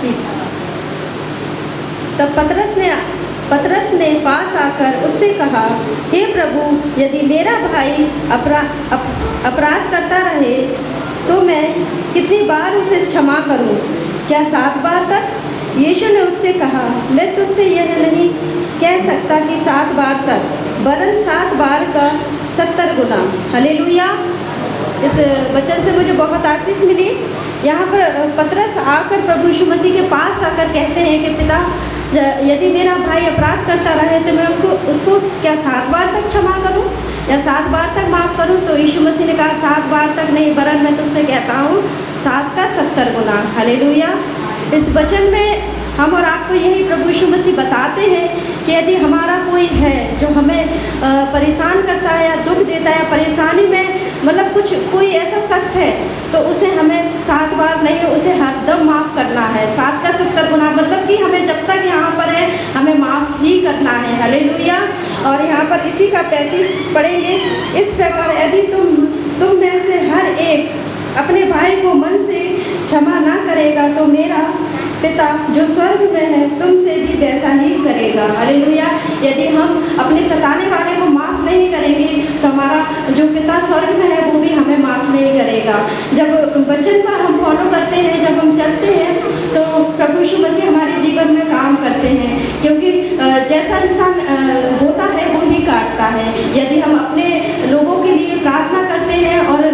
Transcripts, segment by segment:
30। तब पतरस ने पास आकर उससे कहा, हे प्रभु, यदि मेरा भाई अपराध करता रहे तो मैं कितनी बार उसे क्षमा करूं? क्या 7 बार तक? यीशु ने उससे कहा, मैं तुझसे यह नहीं कह सकता कि 7 बार तक, वरन 7 बार का 70 गुना। हालेलुया। इस वचन से मुझे बहुत आशीष मिली। यहाँ पर पतरस आकर प्रभु यीशु मसीह के पास आकर कहते हैं कि पिता, यदि मेरा भाई अपराध करता रहे तो मैं उसको क्या 7 बार तक क्षमा करूं या 7 बार तक माफ़ करूं? तो यीशु मसीह ने कहा 7 बार तक नहीं, वरन मैं तुझसे कहता हूं 7 का 70 गुना। हालेलुया। इस वचन में हम और आपको यही प्रभु यीशु मसीह बताते हैं कि यदि हमारा कोई है जो हमें परेशान करता है या दुख देता है या परेशानी में मतलब कोई ऐसा शख्स है, तो उसे हमें 7 बार नहीं, उसे हरदम माफ़ करना है। 7 का 70 गुना मतलब कि हमें जब तक यहाँ पर है हमें माफ़ ही करना है। हालेलुया। और यहाँ पर इसी का 35 पढ़ेंगे। इस प्रकार यदि तुम में से हर एक अपने भाई को मन से क्षमा ना करेगा तो मेरा पिता जो स्वर्ग में है तुमसे भी वैसा ही करेगा। हालेलुया। यदि हम अपने सताने वाले को माफ़ नहीं करेंगे तो हमारा जो पिता स्वर्ग में है वो भी हमें माफ़ नहीं करेगा। जब वचन पर हम फॉलो करते हैं, जब हम चलते हैं, तो प्रभु यीशु मसीह हमारे जीवन में काम करते हैं, क्योंकि जैसा इंसान होता है वो ही काटता है। यदि हम अपने लोगों के लिए प्रार्थना करते हैं और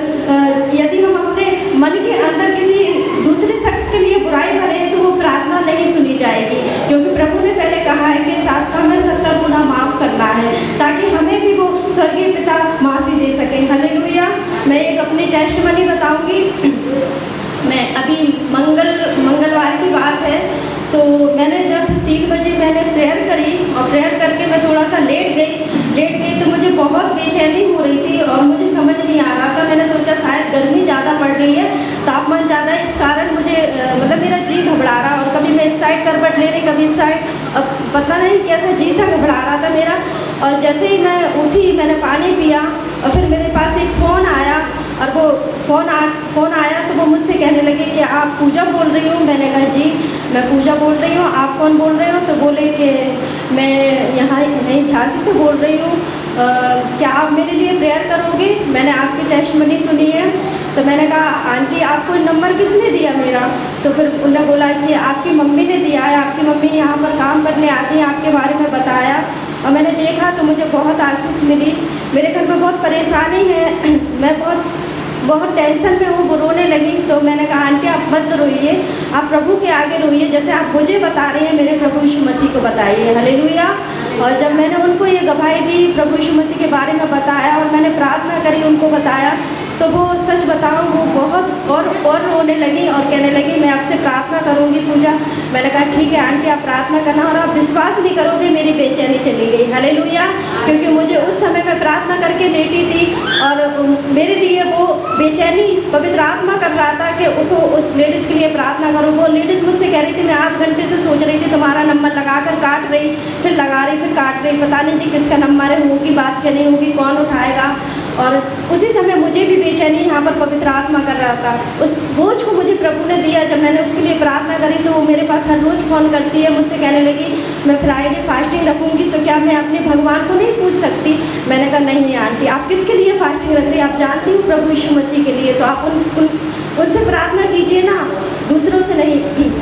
यदि हम अपने मन के अंदर किसी दूसरे शख्स के लिए बुराई भरें तो वो प्रार्थना नहीं सुनी जाएगी, क्योंकि प्रभु ने पहले कहा है कि 7 का हमें 70 गुना माफ़ करना है, ताकि हमें भी वो स्वर्गीय पिता माफ़ी दे सके। हालेलुया। मैं एक अपनी टेस्टमनी बताऊंगी। मैं अभी मंगलवार की बात है, तो मैंने जब 3 बजे मैंने प्रेयर करी और प्रेयर करके मैं थोड़ा सा लेट गई तो मुझे बहुत बेचैनी हो रही थी और मुझे समझ नहीं आ रहा था। मैंने सोचा शायद गर्मी ज़्यादा पड़ रही है, तापमान ज़्यादा है, इस कारण मुझे मतलब मेरा जी घबरा रहा, और कभी मैं इस साइड करवट ले रही, कभी इस साइड, अब पता नहीं कैसा जी सा घबरा रहा था मेरा। और जैसे ही मैं उठी, मैंने पानी पिया और फिर मेरे पास एक फ़ोन आया, और वो फ़ोन आया तो वो मुझसे कहने लगे कि आप पूजा बोल रही हो? मैंने कहा जी मैं पूजा बोल रही हूँ। आप कौन बोल रहे हो? तो बोले कि मैं यहाँ नई झांसी से बोल रही हूँ, क्या आप मेरे लिए प्रेयर करोगे? मैंने आपकी टेस्टमनी सुनी है। तो मैंने कहा आंटी आपको नंबर किसने दिया मेरा? तो फिर उन्होंने बोला कि आपकी मम्मी ने दिया है, आपकी मम्मी यहाँ पर काम करने आती हैं, आपके बारे में बताया। और मैंने देखा तो मुझे बहुत आशीष मिली। मेरे घर में बहुत परेशानी है, मैं बहुत टेंशन में हूँ, वो रोने लगी। तो मैंने कहा आंटी आप मत रोइए, आप प्रभु के आगे रोइए, जैसे आप मुझे बता रहे हैं मेरे प्रभु यीशु मसीह को बताइए। हालेलुया। और जब मैंने उनको ये गवाही दी, प्रभु यीशु मसीह के बारे में बताया और मैंने प्रार्थना करी, उनको बताया, तो वो सच बताऊँ वो बहुत और रोने लगी और कहने लगी मैं आपसे प्रार्थना करूँगी पूजा। मैंने कहा ठीक है आंटी आप प्रार्थना करना, और आप विश्वास नहीं करोगे मेरी बेचैनी चली गई। हालेलुया। क्योंकि मुझे उस समय मैं प्रार्थना करके लेटी थी और मेरे लिए वो बेचैनी पवित्र आत्मा कर रहा था कि उठो उस लेडीज़ के लिए प्रार्थना करो। वो लेडीज़ मुझसे कह रही थी मैं आध घंटे से सोच रही थी तुम्हारा नंबर लगा कर काट रही, फिर लगा रही, फिर काट रही, पता नहीं जी किसका नंबर है, होगी बात क्या नहीं होगी, कौन उठाएगा। और उसी समय मुझे भी बेचैनी यहाँ पर पवित्र आत्मा कर रहा था। उस बोझ को मुझे प्रभु ने दिया। जब मैंने उसके लिए प्रार्थना करी तो वो मेरे पास हर रोज़ फ़ोन करती है, मुझसे कहने लगी मैं फ्राइडे फास्टिंग रखूँगी, तो क्या मैं अपने भगवान को नहीं पूछ सकती? मैंने कहा नहीं आंटी, आप किसके लिए फास्टिंग रखती हैं? आप जानती हो प्रभु यीशु मसीह के लिए, तो आप उनसे प्रार्थना कीजिए ना, दूसरों से नहीं।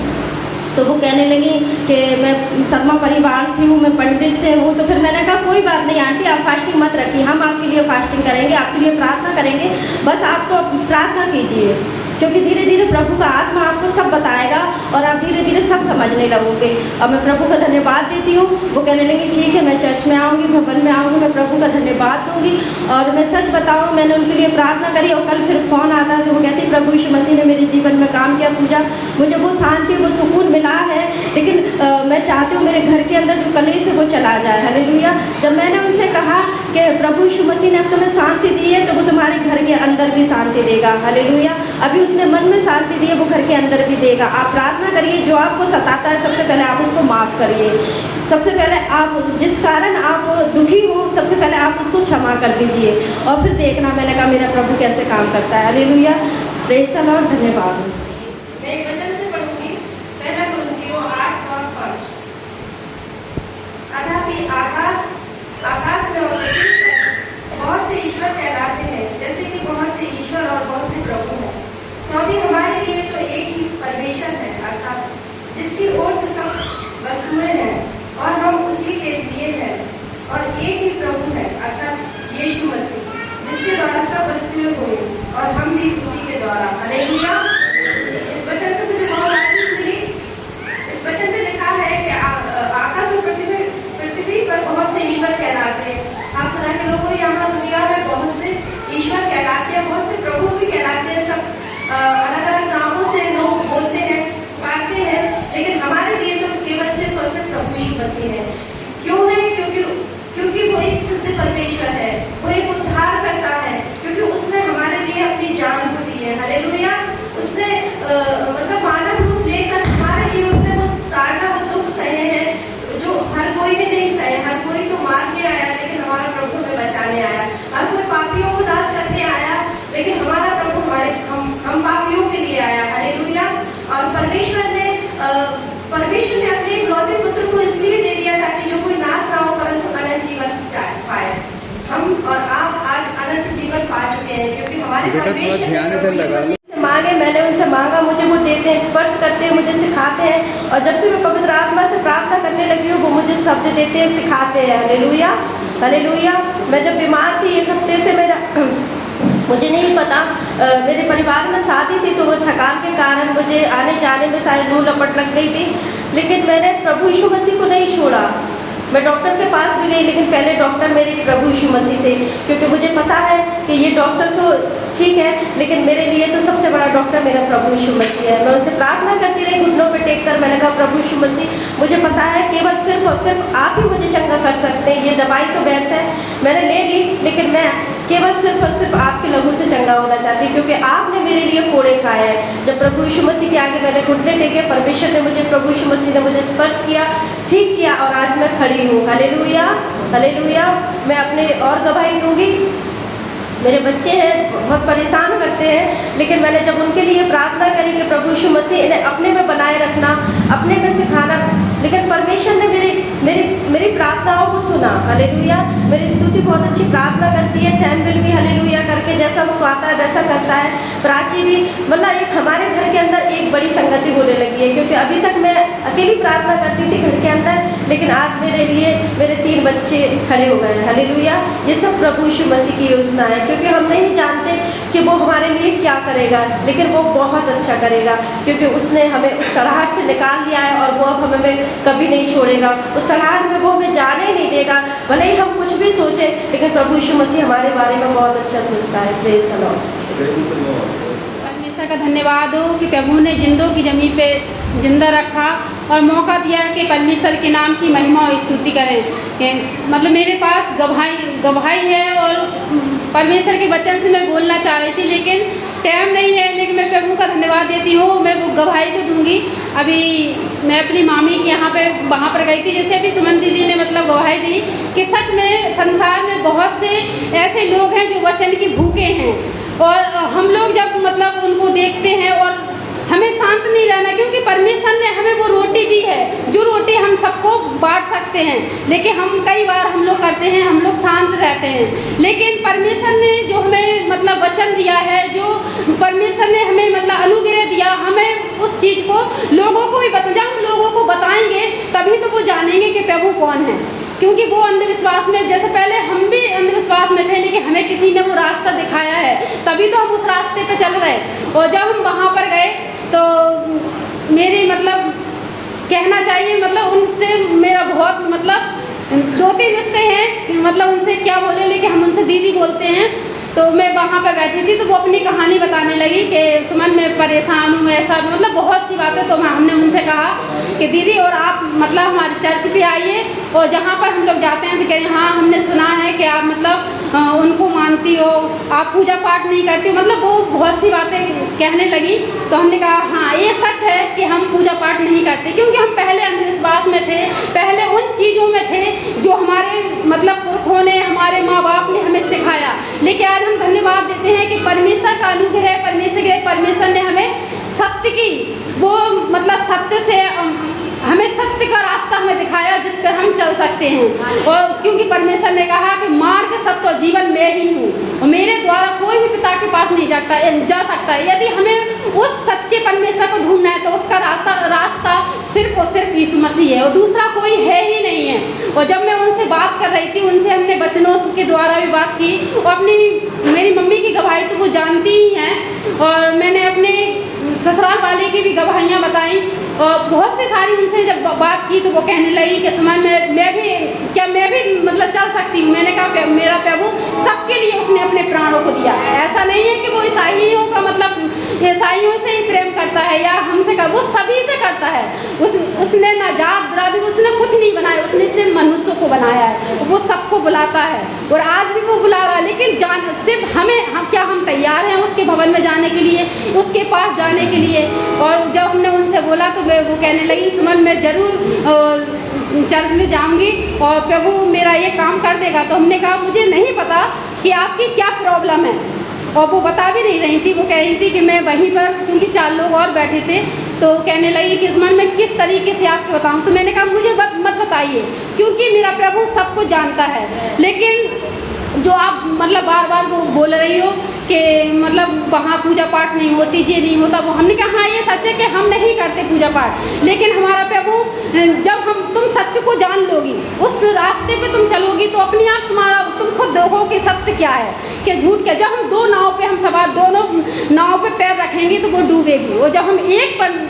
तो वो कहने लगी कि मैं शर्मा परिवार से हूँ, मैं पंडित से हूँ। तो फिर मैंने कहा कोई बात नहीं आंटी आप फास्टिंग मत रखिए, हम आपके लिए फास्टिंग करेंगे, आपके लिए प्रार्थना करेंगे, बस आप तो प्रार्थना कीजिए, क्योंकि धीरे धीरे प्रभु का आत्मा आपको सब बताएगा और आप धीरे धीरे सब समझने लगोगे। और मैं प्रभु का धन्यवाद देती हूँ। वो कहने लगी ठीक है मैं चर्च में आऊँगी, भवन में आऊँगी, मैं प्रभु का धन्यवाद दूँगी। और मैं सच बताऊँ मैंने उनके लिए प्रार्थना करी और कल फिर फ़ोन आता है तो वो कहती प्रभु यीशु मसीह ने मेरे जीवन में काम किया पूजा, मुझे वो शांति वो सुकून मिला है। लेकिन मैं चाहती हूँ मेरे घर के अंदर जो कलेश है वो चला जाए। हालेलुया। जब मैंने उनसे कहा कि प्रभु यीशु मसीह ने अब तुम्हें शांति दी है तो वो तुम्हारे घर के अंदर भी शांति देगा। हालेलुया। अभी उसने मन में शांति दी है वो घर के अंदर भी देगा। आप प्रार्थना करिए, जो आपको सताता है सबसे पहले आप उसको माफ़ करिए। सबसे पहले आप जिस कारण आप दुखी हो सबसे पहले आप उसको क्षमा कर दीजिए और फिर देखना मैंने कहा मेरा प्रभु कैसे काम करता है। हालेलुया। Praise the Lord. धन्यवाद। मैं एक वचन से पढ़ूंगी, पहला बहुत से ईश्वर कहलाते हैं, जैसे कि बहुत से ईश्वर और बहुत से प्रभु हैं, तो अभी हमारे लिए तो एक ही परमेश्वर है, अर्थात जिसकी ओर से सब वस्तुएं हैं और हम उसी के लिए हैं, और एक ही प्रभु है, अर्थात यीशु मसीह, जिसके द्वारा सब वस्तुएं हुई और हम भी उसी के द्वारा। हालेलुया। इस वचन से मुझे बहुत आशीष मिली। इस वचन में लिखा है कि आकाश और पृथ्वी पर बहुत से ईश्वर कहलाते हैं। आप खुदा के लोगों, यहाँ दुनिया में बहुत से ईश्वर कहलाते हैं, बहुत से प्रभु भी कहलाते हैं, सब अलग अलग नामों से लोग बोलते हैं, पुकारते हैं, लेकिन हमारे लिए तो केवल सिर्फ और सिर्फ प्रभु यीशु मसीह है। क्यों है? क्योंकि वो एक सिद्ध परमेश्वर है, वो एक उद्धार करता है, क्योंकि उसने हमारे लिए अपनी जान को दी है। हालेलुया। उसने मतलब मानव रूप लेकर हमारे लिए उसने वो ताड़ना, वो दुख सहे हैं जो हर कोई भी नहीं सहे। हर कोई तो मारने आया, लेकिन हमारा प्रभु हमें बचाने आया। हर कोई पापियों को नाश करने आया, लेकिन हमारा प्रभु हम पापियों के लिए आया। हालेलुया। और परमेश्वर ने अपने इकलौते पुत्र को इसलिए दे दिया ताकि जो कोई नाश ना हो परंतु अनंत जीवन पाए। हम और आप आज अनंत जीवन पा चुके हैं, क्योंकि हमारे परमेश्वर मांगे, मैंने उनसे मांगा, मुझे वो देते हैं, स्पर्श करते हैं, मुझे सिखाते हैं, और जब से मैं पवित्र आत्मा से प्रार्थना करने लगी हूँ वो मुझे शब्द देते हैं, सिखाते हैं। हालेलुया। हालेलुया। मैं जब बीमार थी 1 हफ्ते से, मुझे नहीं पता, मेरे परिवार में शादी थी, तो वो थकान के कारण मुझे आने जाने में शायद लू लपट लग गई थी, लेकिन मैंने प्रभु यीशु मसीह को नहीं छोड़ा। मैं डॉक्टर के पास भी गई, लेकिन पहले डॉक्टर मेरे प्रभु यीशु मसीह थे, क्योंकि मुझे पता है कि ये डॉक्टर तो ठीक है, लेकिन मेरे लिए तो सबसे बड़ा डॉक्टर मेरा प्रभु यीशु मसीह है। मैं उनसे प्रार्थना करती रही, घुटनों पे टेक कर। मैंने कहा, प्रभु यीशु मसीह, मुझे पता है केवल सिर्फ और सिर्फ आप ही मुझे चंगा कर सकते हैं। ये दवाई तो व्यर्थ है, मैंने ले ली, लेकिन मैं केवल सिर्फ और सिर्फ आपके लहू से चंगा होना चाहती हूँ, क्योंकि आपने मेरे लिए कोड़े खाए हैं। जब प्रभु यीशु मसीह के आगे मैंने घुटने टेके, परमेश्वर ने मुझे, प्रभु यीशु मसीह ने मुझे स्पर्श किया, ठीक किया, और आज मैं खड़ी हूँ। हालेलुया। हालेलुया। मैं अपने और गवाही दूंगी। मेरे बच्चे हैं, बहुत परेशान करते हैं, लेकिन मैंने जब उनके लिए प्रार्थना करी कि प्रभु यीशु मसीह इन्हें अपने में बनाए रखना, अपने में सिखाना, लेकिन परमेश्वर ने मेरी प्रार्थनाओं को सुना। हालेलुया। मेरी स्तुति बहुत अच्छी प्रार्थना करती है, सैमुएल भी हालेलुया करके जैसा उसको आता है वैसा करता है, प्राची भी, मतलब एक हमारे घर के अंदर एक बड़ी संगति होने लगी है, क्योंकि अभी तक मैं अकेली प्रार्थना करती थी घर के अंदर, लेकिन आज मेरे लिए मेरे 3 बच्चे खड़े हो गए हैं। हालेलुया। ये सब प्रभु यीशु मसीह की योजना है, क्योंकि हम नहीं जानते कि वो हमारे लिए क्या करेगा, लेकिन वो बहुत अच्छा करेगा, क्योंकि उसने हमें उस सड़ाहट से निकाल लिया है, और वो अब हमें कभी नहीं छोड़ेगा। उस सड़ाहट में वो हमें जाने ही नहीं देगा, भले ही हम कुछ भी सोचें, लेकिन प्रभु यीशु मसीह हमारे बारे में बहुत अच्छा सोचता है। Praise the Lord. परमेश्वर का धन्यवाद हो कि प्रभु ने जिंदों की जमीन पे जिंदा रखा और मौका दिया कि परमेश्वर के नाम की महिमा और स्तुति करें। मतलब मेरे पास गवाही है, और परमेश्वर के वचन से मैं बोलना चाह रही थी, लेकिन टाइम नहीं है, लेकिन मैं प्रभु का धन्यवाद देती हूँ। मैं वो गवाही को दूंगी। अभी मैं अपनी मामी के यहाँ पे वहाँ पर गई थी, जैसे अभी सुमन दीदी ने मतलब गवाही दी कि सच में संसार में बहुत से ऐसे लोग हैं जो वचन की भूखे हैं, और हम लोग जब मतलब उनको देखते हैं, और हमें शांत नहीं रहना, क्योंकि परमेश्वर ने हमें वो रोटी दी है जो रोटी हम सबको बांट सकते हैं, लेकिन कई बार हम लोग करते हैं, हम लोग शांत रहते हैं। लेकिन परमेश्वर ने जो हमें मतलब वचन दिया है, जो परमेश्वर ने हमें मतलब अनुग्रह दिया, हमें उस चीज़ को लोगों को भी जब हम लोगों को बताएंगे तभी तो वो जानेंगे कि प्रभु कौन है। क्योंकि वो अंधविश्वास में, जैसे पहले हम भी अंधविश्वास में थे, लेकिन हमें किसी ने वो रास्ता दिखाया है, तभी तो हम उस रास्ते पे चल रहे। और जब हम वहाँ पर गए तो मेरी मतलब कहना चाहिए, मतलब उनसे मेरा बहुत मतलब 2-3 रिश्ते हैं, मतलब उनसे क्या बोले, लेकिन हम उनसे दीदी बोलते हैं। तो मैं वहाँ पर बैठी थी, तो वो अपनी कहानी बताने लगी कि सुमन मैं परेशान हूँ, ऐसा मतलब बहुत सी बातें। तो हमने उनसे कहा कि दीदी और आप मतलब हमारी चर्च पे आइए, और जहाँ पर हम लोग जाते हैं तो कह रहे हाँ हमने सुना है कि आप मतलब उनको मानती हो, आप पूजा पाठ नहीं करती हो, मतलब वो बहुत सी बातें कहने लगी। तो हमने कहा हाँ ये सच है कि हम पूजा पाठ नहीं करते, क्योंकि हम पहले अंधविश्वास में थे, पहले उन चीज़ों में थे जो हमारे मतलब पुरखों ने, हमारे माँ बाप ने हमें सिखाया। लेकिन आज हम धन्यवाद देते हैं कि परमेश्वर का अनुग्रह, परमेश्वर ने हमें सत्य की वो मतलब सत्य से हमें सत्य का रास्ता हमें दिखाया जिस पर हम चल सकते हैं। और क्योंकि परमेश्वर ने कहा कि मार्ग सत्य और जीवन मैं ही हूँ और मेरे द्वारा कोई भी पिता के पास नहीं जा सकता है। यदि हमें उस सच्चे परमेश्वर को ढूंढना है तो उसका रास्ता सिर्फ और सिर्फ यीशु मसीह है और दूसरा कोई है ही नहीं है। और जब मैं उनसे बात कर रही थी, उनसे हमने वचनों के द्वारा भी बात की और मेरी मम्मी की गवाही तो वो जानती ही हैं और मैंने अपने ससुराल वाले की भी गवाहियाँ बताई और बहुत सी सारी उनसे जब बात की तो वो कहने लगी कि सुमन मैं भी मतलब चल सकती हूँ। मैंने कहा मेरा प्रभु सबके लिए उसने अपने प्राणों को दिया है। ऐसा नहीं है कि वो ईसाइयों का मतलब ईसाइयों से ही प्रेम करता है या हमसे वो सभी से करता है। उसने ना जात बिरादरी उसने कुछ नहीं बनाया, उसने सिर्फ मनुष्य को बनाया है। वो सबको बुलाता है और आज भी वो बुला रहा है, लेकिन सिर्फ हम तैयार हैं उसके भवन में जाने के लिए, उसके पास जाने के लिए। और जब हमने उनसे बोला तो वो कहने लगी सुमन मैं ज़रूर चर्च में जाऊंगी और प्रभु मेरा ये काम कर देगा। तो हमने कहा मुझे नहीं पता कि आपकी क्या प्रॉब्लम है और वो बता भी नहीं रही थी। वो कह रही थी कि मैं वहीं पर, क्योंकि 4 लोग और बैठे थे, तो कहने लगी कि सुमन मैं किस तरीके से आपको बताऊं। तो मैंने कहा मुझे मत बताइए क्योंकि मेरा प्रभु सबको जानता है। लेकिन जो आप मतलब बार बार वो बोल रही हो कि मतलब वहाँ पूजा पाठ नहीं होती, ये नहीं होता, वो हमने कहा हाँ ये सच है कि हम नहीं करते पूजा पाठ। लेकिन हमारा प्रभु जब तुम सत्य को जान लोगी, उस रास्ते पे तुम चलोगी तो अपने आप तुम खुद देखो कि सत्य क्या है कि झूठ क्या। जब हम 2 नाव पे हम सवार, दोनों नाव पे पैर रखेंगे तो वो डूबेगी और जब हम एक पर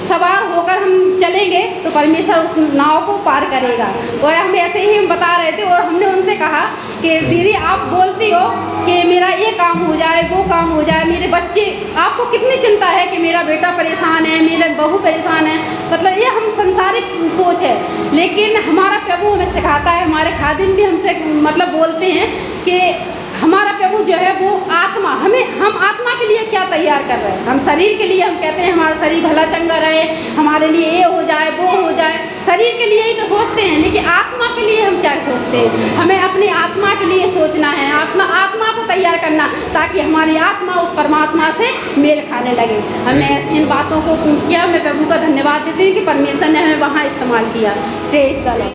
सवार होकर हम चलेंगे तो परमेश्वर उस नाव को पार करेगा। और हम ऐसे ही हम बता रहे थे और हमने उनसे कहा कि दीदी आप बोलती हो कि मेरा ये काम हो जाए, वो काम हो जाए, मेरे बच्चे, आपको कितनी चिंता है कि मेरा बेटा परेशान है, मेरे बहू परेशान है। मतलब ये हम संसारिक सोच है, लेकिन हमारा प्रभु हमें सिखाता है, हमारे खादिम भी हमसे मतलब बोलते हैं कि हमारा प्रभु जो है वो आत्मा, हम आत्मा के लिए क्या तैयार कर रहे हैं। हम शरीर के लिए हम कहते हैं हमारा शरीर भला चंगा रहे, हमारे लिए ये हो जाए वो हो जाए, शरीर के लिए ही तो सोचते हैं, लेकिन आत्मा के लिए हम क्या सोचते हैं। हमें अपनी आत्मा के लिए सोचना है, आत्मा को तैयार करना, ताकि हमारी आत्मा उस परमात्मा से मेल खाने लगे। हमें इन बातों को किया, मैं प्रभु का धन्यवाद देती हूँ कि परमेश्वर ने हमें वहाँ इस्तेमाल किया। Praise the Lord.